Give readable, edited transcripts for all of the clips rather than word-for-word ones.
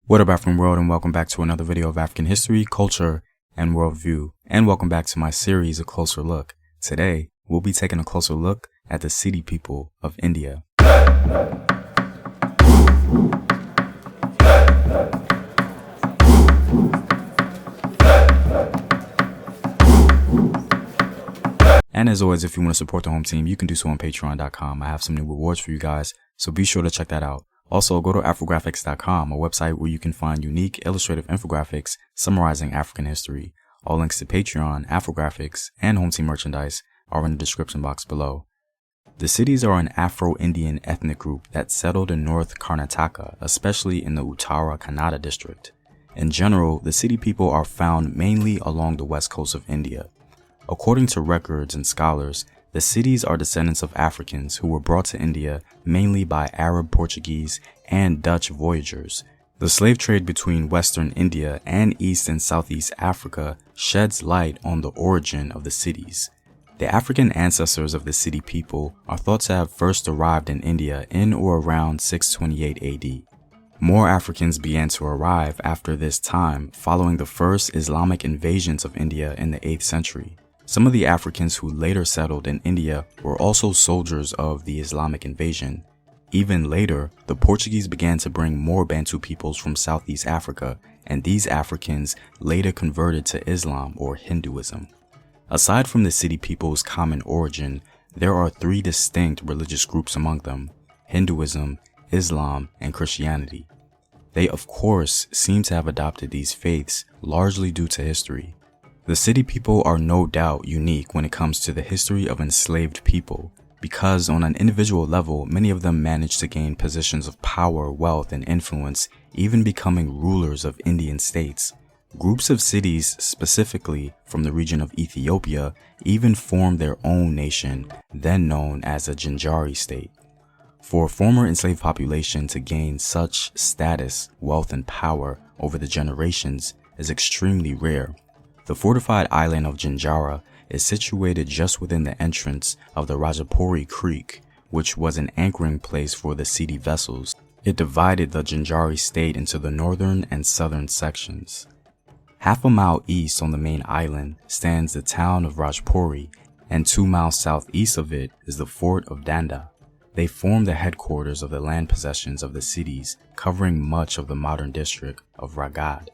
What up, African world, and welcome back to another video of African history, culture, and worldview. And welcome back to my series, A Closer Look. Today, we'll be taking a closer look at the Siddi people of India. And as always, if you want to support the home team, you can do so on patreon.com. I have some new rewards for you guys, so be sure to check that out. Also, go to Afrographics.com, a website where you can find unique illustrative infographics summarizing African history. All links to Patreon, Afrographics, and home team merchandise are in the description box below. The Siddis are an Afro-Indian ethnic group that settled in North Karnataka, especially in the Uttara Kannada district. In general, the Siddi people are found mainly along the west coast of India. According to records and scholars, the Siddis are descendants of Africans who were brought to India mainly by Arab, Portuguese, and Dutch voyagers. The slave trade between Western India and East and Southeast Africa sheds light on the origin of the Siddis. The African ancestors of the Siddi people are thought to have first arrived in India in or around 628 AD. More Africans began to arrive after this time following the first Islamic invasions of India in the 8th century. Some of the Africans who later settled in India were also soldiers of the Islamic invasion. Even later, the Portuguese began to bring more Bantu peoples from Southeast Africa, and these Africans later converted to Islam or Hinduism. Aside from the Siddi people's common origin, there are three distinct religious groups among them: Hinduism, Islam, and Christianity. They, of course, seem to have adopted these faiths largely due to history. The Siddi people are no doubt unique when it comes to the history of enslaved people, because on an individual level, many of them managed to gain positions of power, wealth, and influence, even becoming rulers of Indian states. Groups of Siddis, specifically from the region of Ethiopia, even formed their own nation, then known as a Janjira State. For a former enslaved population to gain such status, wealth, and power over the generations is extremely rare. The fortified island of Janjira is situated just within the entrance of the Rajapuri Creek, which was an anchoring place for the Siddi vessels. It divided the Janjira State into the northern and southern sections. Half a mile east on the main island stands the town of Rajpuri, and 2 miles southeast of it is the fort of Danda. They form the headquarters of the land possessions of the Siddis, covering much of the modern district of Ragad.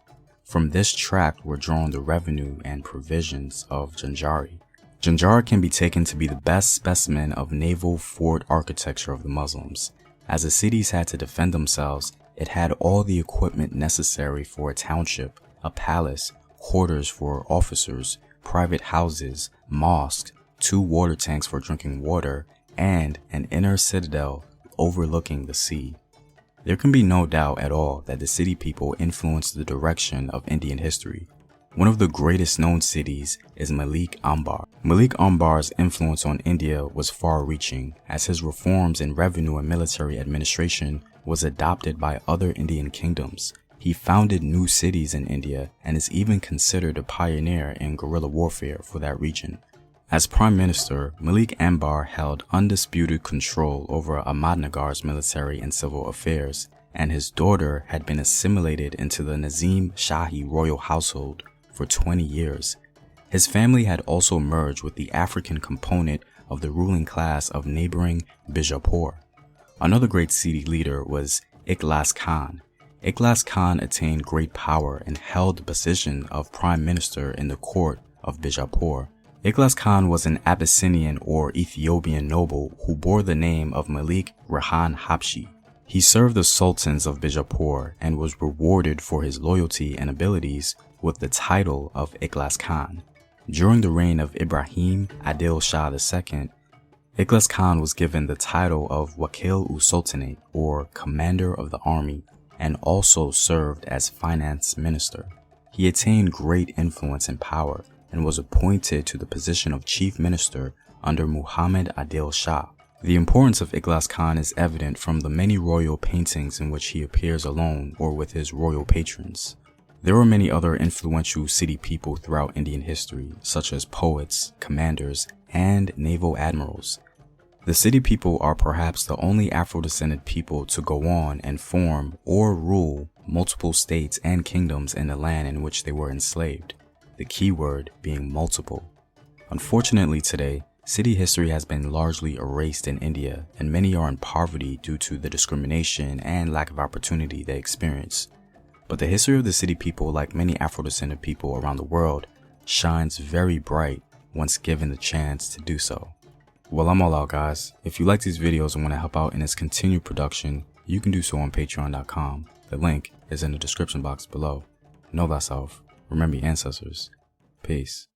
From this tract were drawn the revenue and provisions of Janjira. Janjira can be taken to be the best specimen of naval fort architecture of the Muslims. As the Siddis had to defend themselves, it had all the equipment necessary for a township, a palace, quarters for officers, private houses, mosques, 2 water tanks for drinking water, and an inner citadel overlooking the sea. There can be no doubt at all that the Siddi people influenced the direction of Indian history. One of the greatest known Siddis is Malik Ambar. Malik Ambar's influence on India was far-reaching, as his reforms in revenue and military administration was adopted by other Indian kingdoms. He founded new cities in India and is even considered a pioneer in guerrilla warfare for that region. As Prime Minister, Malik Ambar held undisputed control over Ahmadnagar's military and civil affairs, and his daughter had been assimilated into the Nazim Shahi royal household for 20 years. His family had also merged with the African component of the ruling class of neighboring Bijapur. Another great Siddi leader was Ikhlas Khan. Ikhlas Khan attained great power and held the position of Prime Minister in the court of Bijapur. Ikhlas Khan was an Abyssinian or Ethiopian noble who bore the name of Malik Rehan Habshi. He served the sultans of Bijapur and was rewarded for his loyalty and abilities with the title of Ikhlas Khan. During the reign of Ibrahim Adil Shah II, Ikhlas Khan was given the title of Wakil-u-Sultanate or Commander of the Army, and also served as finance minister. He attained great influence and power, and was appointed to the position of chief minister under Muhammad Adil Shah. The importance of Ikhlas Khan is evident from the many royal paintings in which he appears alone or with his royal patrons. There are many other influential Siddi people throughout Indian history, such as poets, commanders, and naval admirals. The Siddi people are perhaps the only Afro-descended people to go on and form or rule multiple states and kingdoms in the land in which they were enslaved, the key word being multiple. Unfortunately today, Siddi history has been largely erased in India, and many are in poverty due to the discrimination and lack of opportunity they experience. But the history of the Siddi people, like many Afro-descended people around the world, shines very bright once given the chance to do so. Well, I'm all out, guys. If you like these videos and want to help out in its continued production, you can do so on patreon.com. The link is in the description box below. Know thyself. Remember your ancestors. Peace.